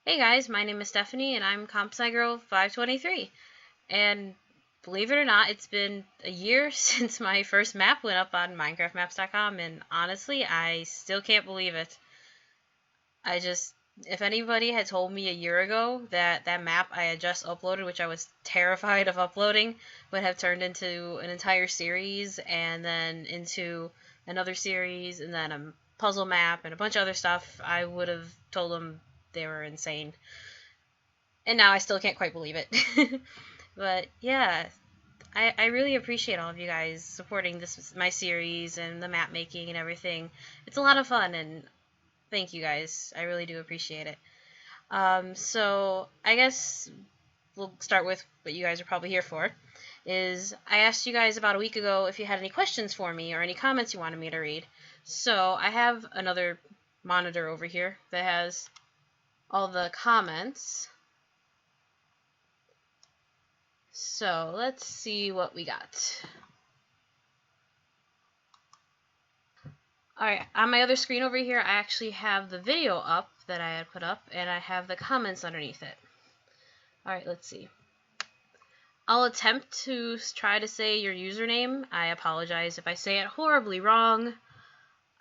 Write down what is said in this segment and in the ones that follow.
Hey guys, my name is Stephanie and I'm CompSciGirl 523. And believe it or not, it's been a year since my first map went up on MinecraftMaps.com, and honestly, I still can't believe it. If anybody had told me a year ago that that map I had just uploaded, which I was terrified of uploading, would have turned into an entire series and then into another series and then a puzzle map and a bunch of other stuff, I would have told them they were insane. And now I still can't quite believe it. But yeah, I really appreciate all of you guys supporting my series and the map making and everything. It's a lot of fun, and thank you guys. I really do appreciate it. So I guess we'll start with what you guys are probably here for. Is I asked you guys about a week ago if you had any questions for me or any comments you wanted me to read. So I have another monitor over here that has all the comments. So let's see what we got. Alright, on my other screen over here, I actually have the video up that I had put up, and I have the comments underneath it. Alright, let's see. I'll attempt to try to say your username. I apologize if I say it horribly wrong.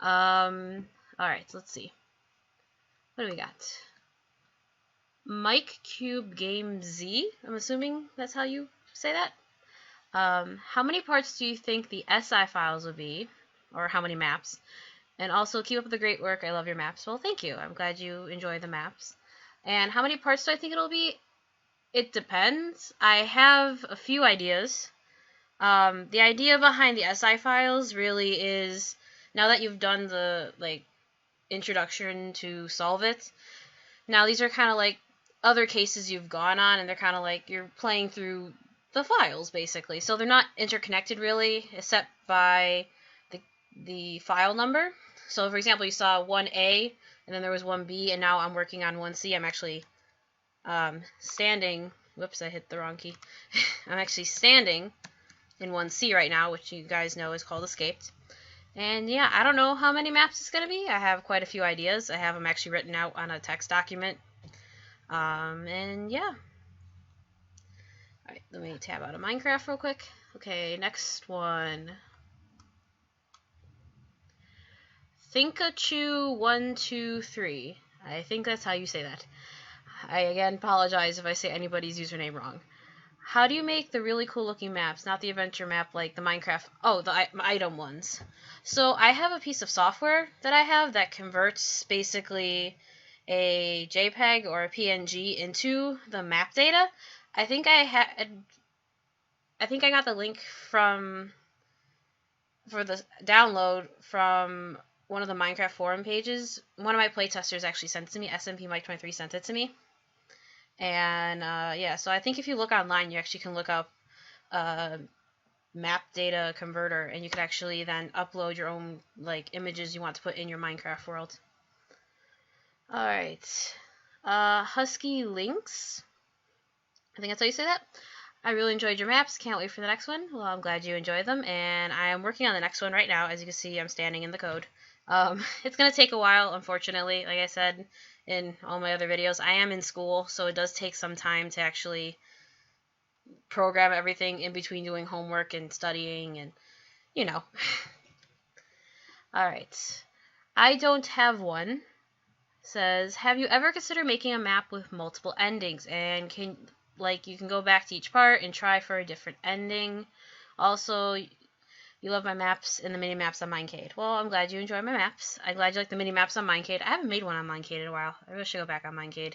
Alright, let's see. What do we got? Mike Cube Game Z. I'm assuming that's how you say that. How many parts do you think the SI files will be? Or how many maps? And also, keep up the great work. I love your maps. Well, thank you. I'm glad you enjoy the maps. And how many parts do I think it'll be? It depends. I have a few ideas. The idea behind the SI files really is, now that you've done the introduction to Solve It, now these are kind of like other cases you've gone on, and they're kind of like you're playing through the files basically. So they're not interconnected really, except by the file number. So for example, you saw 1A and then there was 1B, and now I'm working on 1C. I'm actually standing. Whoops, I hit the wrong key. I'm actually standing in 1C right now, which you guys know is called Escaped. And yeah, I don't know how many maps it's going to be. I have quite a few ideas. I have them actually written out on a text document. And yeah. Alright, let me tab out of Minecraft real quick. Okay, next one. Thinkachu123. I think that's how you say that. I again apologize if I say anybody's username wrong. How do you make the really cool looking maps, not the adventure map like the Minecraft, the item ones? So I have a piece of software that I have that converts basically a JPEG or a PNG into the map data. I think I got the link for the download from one of the Minecraft forum pages. One of my playtesters actually sent it to me. SMP Mike 23 sent it to me. And yeah, so I think if you look online, you actually can look up map data converter, and you could actually then upload your own images you want to put in your Minecraft world. Alright. Husky Links. I think that's how you say that. I really enjoyed your maps. Can't wait for the next one. Well, I'm glad you enjoyed them, and I am working on the next one right now. As you can see, I'm standing in the code. It's going to take a while, unfortunately. Like I said in all my other videos, I am in school, so it does take some time to actually program everything in between doing homework and studying and, you know. Alright. I don't have one. Says, have you ever considered making a map with multiple endings? And you can go back to each part and try for a different ending. Also, you love my maps and the mini maps on Minecade. Well, I'm glad you enjoy my maps. I'm glad you like the mini maps on Minecade. I haven't made one on Minecade in a while. I really should go back on Minecade.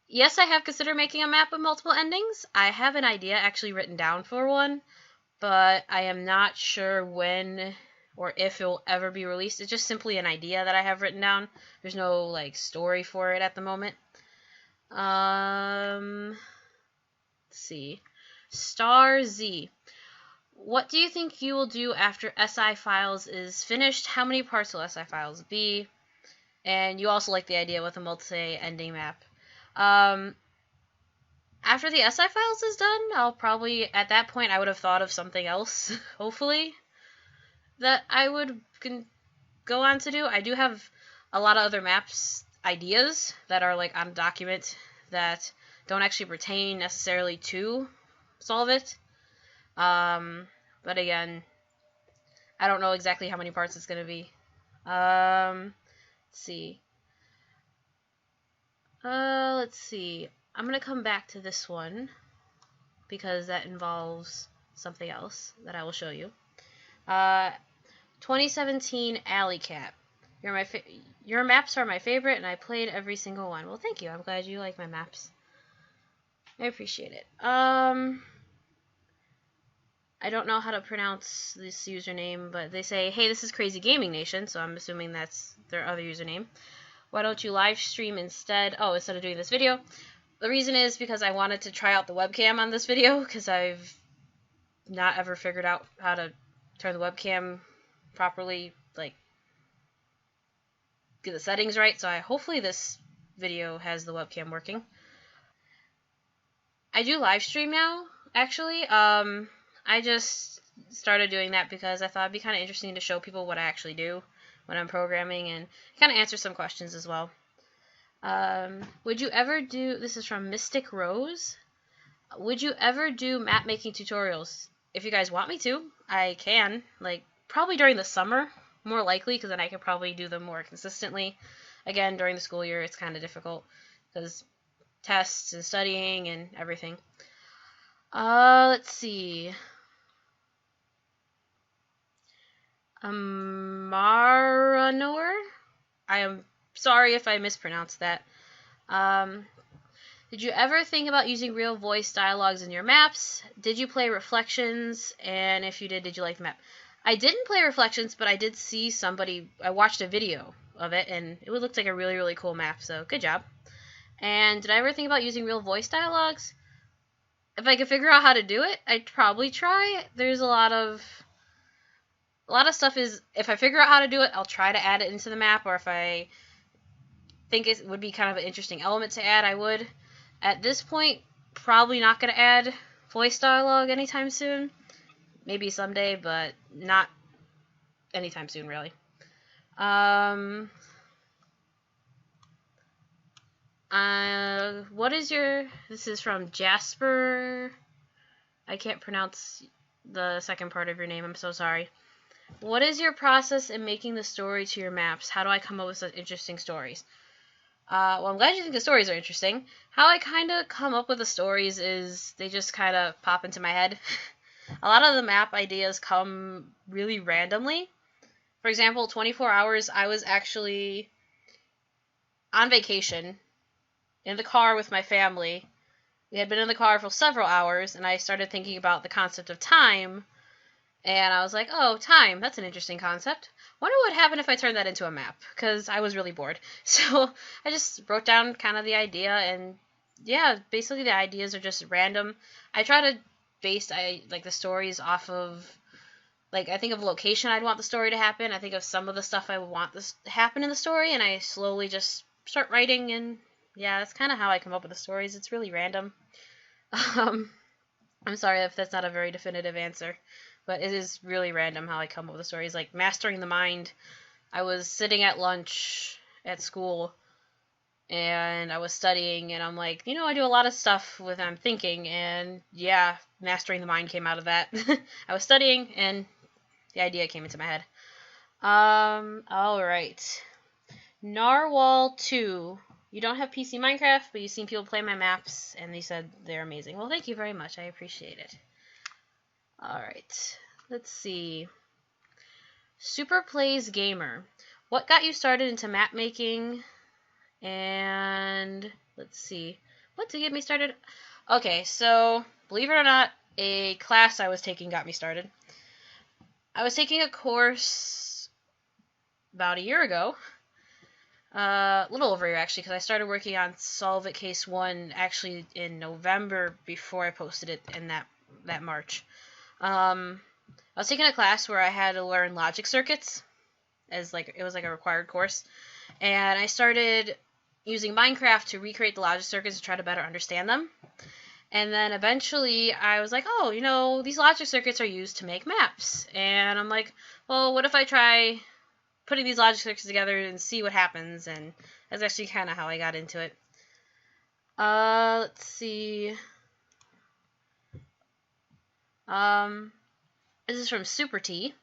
Yes, I have considered making a map with multiple endings. I have an idea actually written down for one, but I am not sure when or if it will ever be released. It's just simply an idea that I have written down. There's no story for it at the moment. Let's see. Star Z. What do you think you will do after SI Files is finished? How many parts will SI Files be? And you also like the idea with a multi-ending map. After the SI Files is done, I'll probably, at that point, I would have thought of something else, hopefully, that I would go on to do. I do have a lot of other maps ideas that are like on a document that don't actually pertain necessarily to solve it. But again, I don't know exactly how many parts it's going to be. Let's see. Let's see. I'm going to come back to this one because that involves something else that I will show you. 2017 Alley Cat. Your maps are my favorite, and I played every single one. Well, thank you. I'm glad you like my maps. I appreciate it. I don't know how to pronounce this username, but they say, hey, this is Crazy Gaming Nation, so I'm assuming that's their other username. Why don't you live stream instead? Oh, instead of doing this video. The reason is because I wanted to try out the webcam on this video, because I've not ever figured out how to turn the webcam properly, like, get the settings right, so hopefully this video has the webcam working. I do live stream now, actually. I just started doing that because I thought it'd be kind of interesting to show people what I actually do when I'm programming and kind of answer some questions as well. Would you ever do, this is from Mystic Rose, would you ever do map making tutorials? If you guys want me to, I can, like, probably during the summer, more likely, because then I could probably do them more consistently. Again, during the school year, it's kind of difficult, because tests and studying and everything. Let's see. Maranor? I am sorry if I mispronounced that. Did you ever think about using real voice dialogues in your maps? Did you play Reflections? And if you did you like the map? I didn't play Reflections, but I did see somebody, I watched a video of it, and it looked like a really, really cool map, so good job. And did I ever think about using real voice dialogues? If I could figure out how to do it, I'd probably try. There's a lot of stuff is, if I figure out how to do it, I'll try to add it into the map, or if I think it would be kind of an interesting element to add, I would. At this point, probably not going to add voice dialogue anytime soon. Maybe someday, but not anytime soon, really. What is your, this is from Jasper. I can't pronounce the second part of your name, I'm so sorry. What is your process in making the story to your maps? How do I come up with such interesting stories? Well, I'm glad you think the stories are interesting. How I kind of come up with the stories is they just kind of pop into my head. A lot of the map ideas come really randomly. For example, 24 Hours, I was actually on vacation in the car with my family. We had been in the car for several hours, and I started thinking about the concept of time. And I was like, oh, time, that's an interesting concept. Wonder what would happen if I turned that into a map, because I was really bored. So I just wrote down kind of the idea, and yeah, basically the ideas are just random. I try to base the stories off of, like, I think of a location I'd want the story to happen. I think of some of the stuff I would want this to happen in the story, and I slowly just start writing, and yeah, that's kind of how I come up with the stories. It's really random. I'm sorry if that's not a very definitive answer. But it is really random how I come up with the stories. Like Mastering the Mind, I was sitting at lunch at school, and I was studying, and I'm like, I do a lot of stuff with I'm thinking, and yeah, Mastering the Mind came out of that. I was studying, and the idea came into my head. Alright. Narwhal 2. You don't have PC Minecraft, but you've seen people play my maps, and they said they're amazing. Well, thank you very much. I appreciate it. Alright, let's see. Super Plays Gamer. What got you started into map making? And let's see. What to get me started? Okay, so believe it or not, a class I was taking got me started. I was taking a course about a year ago. A little over a year, actually, because I started working on Solve It Case 1 actually in November before I posted it in that March. I was taking a class where I had to learn logic circuits, it was like a required course, and I started using Minecraft to recreate the logic circuits to try to better understand them. And then eventually I was like, oh, these logic circuits are used to make maps, and I'm like, well, what if I try putting these logic circuits together and see what happens, and that's actually kind of how I got into it. Let's see. This is from Super T.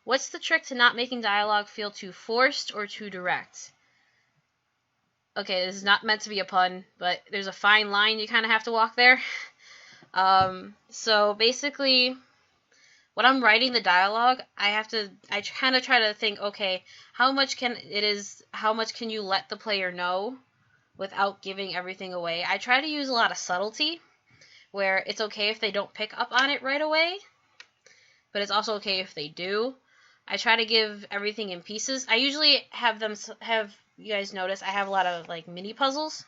What's the trick to not making dialogue feel too forced or too direct? Okay, this is not meant to be a pun, but there's a fine line you kind of have to walk there. So basically, when I'm writing the dialogue, I kind of try to think, okay, how much can you let the player know without giving everything away? I try to use a lot of subtlety, where it's okay if they don't pick up on it right away, but it's also okay if they do. I try to give everything in pieces. I usually have you guys notice I have a lot of like mini puzzles.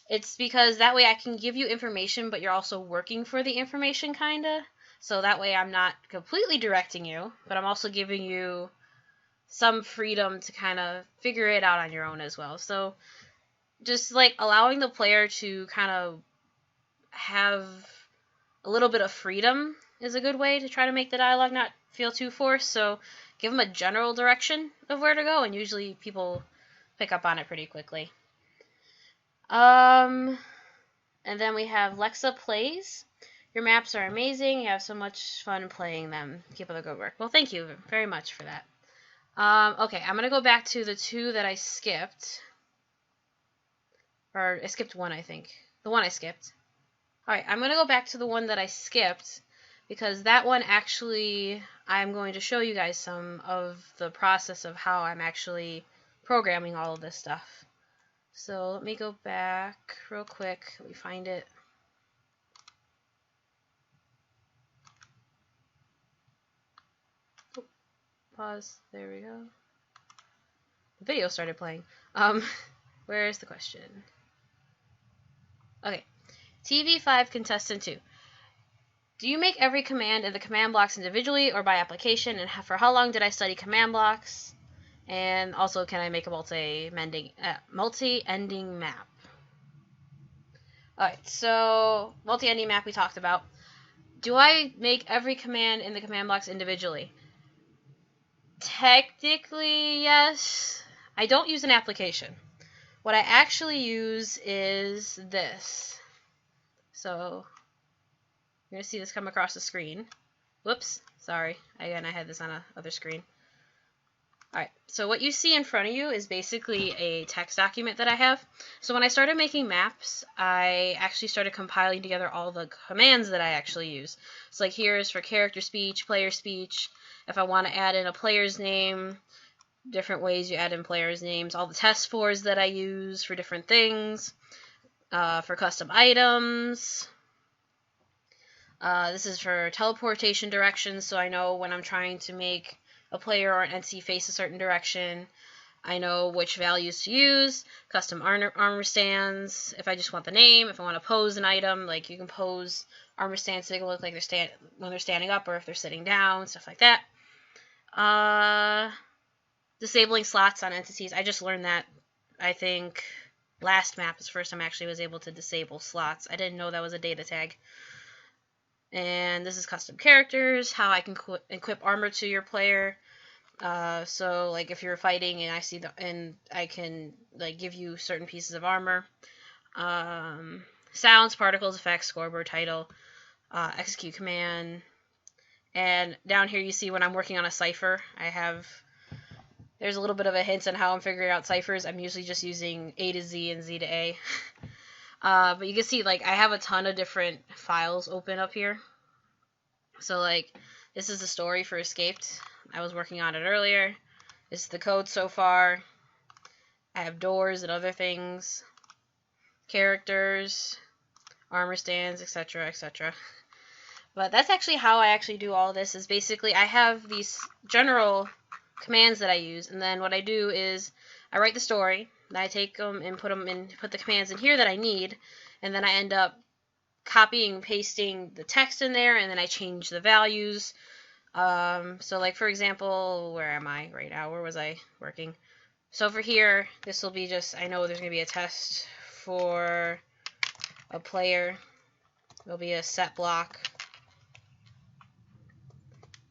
It's because that way I can give you information, but you're also working for the information, kinda. So that way I'm not completely directing you, but I'm also giving you some freedom to kind of figure it out on your own as well. So just like allowing the player to kind of have a little bit of freedom is a good way to try to make the dialogue not feel too forced. So give them a general direction of where to go, and usually people pick up on it pretty quickly. And then we have Lexa Plays. Your maps are amazing. You have so much fun playing them. Keep up the good work. Well, thank you very much for that. Okay, I'm going to go back to the two that I skipped. Or I skipped one, I think. The one I skipped. Alright, I'm going to go back to the one that I skipped, because that one actually, I'm going to show you guys some of the process of how I'm actually programming all of this stuff. So let me go back real quick. Let me find it. Oh, pause. There we go. The video started playing. Where's the question? Okay. TV5 contestant 2. Do you make every command in the command blocks individually or by application? And for how long did I study command blocks? And also, can I make a multi-ending map? Alright, so multi-ending map we talked about. Do I make every command in the command blocks individually? Technically, yes. I don't use an application. What I actually use is this. So you're going to see this come across the screen. Whoops, sorry. Again, I had this on a other screen. Alright, so what you see in front of you is basically a text document that I have. So when I started making maps, I actually started compiling together all the commands that I actually use. So like here is for character speech, player speech. If I want to add in a player's name, different ways you add in players' names, all the test fours that I use for different things, for custom items. This is for teleportation directions, so I know when I'm trying to make a player or an entity face a certain direction, I know which values to use. Custom armor stands, if I just want the name. If I want to pose an item, like you can pose armor stands so they can look like when they're standing up or if they're sitting down, stuff like that. Disabling slots on entities. I just learned that, I think, last map is the first time I actually was able to disable slots. I didn't know that was a data tag. And this is custom characters, how I can equip armor to your player. So like if you're fighting and I can like give you certain pieces of armor. Sounds, particles, effects, scoreboard, title, execute command. And down here you see when I'm working on a cipher, there's a little bit of a hint on how I'm figuring out ciphers. I'm usually just using A to Z and Z to A. But you can see, like, I have a ton of different files open up here. So, like, this is the story for Escaped. I was working on it earlier. This is the code so far. I have doors and other things. Characters, armor stands, etc., etc. But that's actually how I actually do all this, is basically I have these general commands that I use, and then what I do is I write the story, and I take them and put the commands in here that I need, and then I end up copying and pasting the text in there, and then I change the values. So like for example, where am I right now? Where was I working? So for here, this will be just, I know there's going to be a test for a player. There'll be a set block.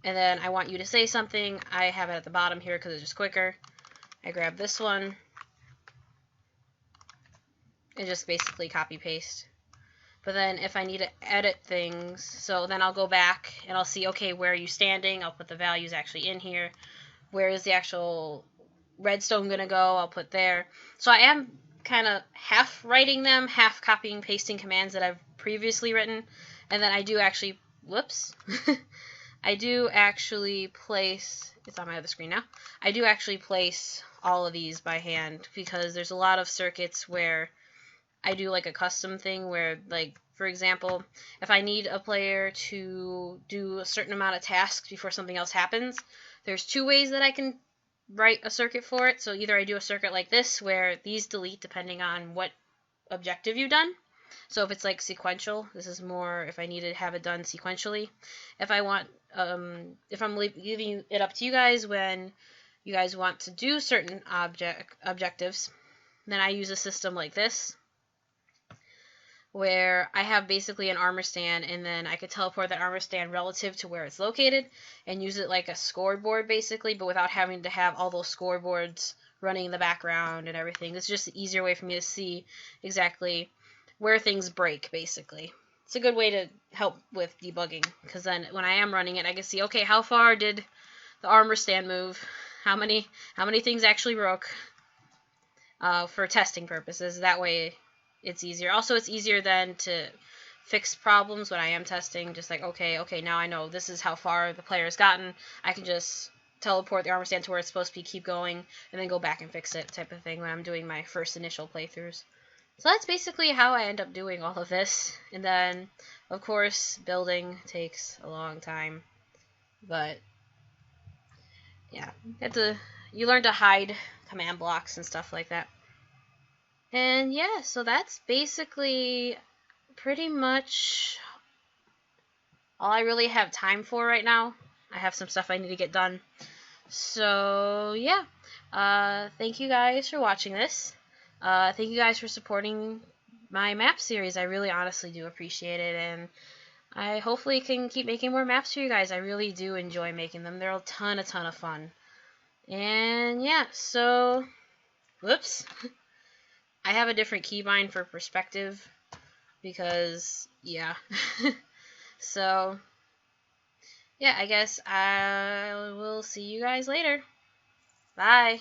and then I want you to say something. I have it at the bottom here because it's just quicker. I grab this one and just basically copy paste. But then if I need to edit things, so then I'll go back and I'll see, okay, where are you standing? I'll put the values actually in here. Where is the actual redstone going to go? I'll put there. So I am kind of half writing them, half copying pasting commands that I've previously written. And then I do actually, whoops, I do actually place, it's on my other screen now, I do actually place all of these by hand because there's a lot of circuits where I do like a custom thing where, like, for example, if I need a player to do a certain amount of tasks before something else happens, there's two ways that I can write a circuit for it. So either I do a circuit like this where these delete depending on what objective you've done. So if it's like sequential, this is more if I need to have it done sequentially. If I want, if I'm leaving it up to you guys when you guys want to do certain objectives, then I use a system like this, where I have basically an armor stand, and then I could teleport that armor stand relative to where it's located and use it like a scoreboard basically, but without having to have all those scoreboards running in the background and everything. It's just an easier way for me to see exactly where things break basically. It's a good way to help with debugging, because then when I am running it, I can see, okay, how far did the armor stand move? How many things actually broke? For testing purposes. That way it's easier. Also, it's easier then to fix problems when I am testing. Just like, okay, now I know this is how far the player has gotten. I can just teleport the armor stand to where it's supposed to be, keep going, and then go back and fix it type of thing when I'm doing my first initial playthroughs. So that's basically how I end up doing all of this. And then, of course, building takes a long time. But, yeah, you learn to hide command blocks and stuff like that. And yeah, so that's basically pretty much all I really have time for right now. I have some stuff I need to get done. So yeah, thank you guys for watching this. Thank you guys for supporting my map series. I really honestly do appreciate it, and I hopefully can keep making more maps for you guys. I really do enjoy making them. They're a ton of fun. And yeah, so whoops. I have a different keybind for perspective because, yeah. So, yeah, I guess I will see you guys later. Bye.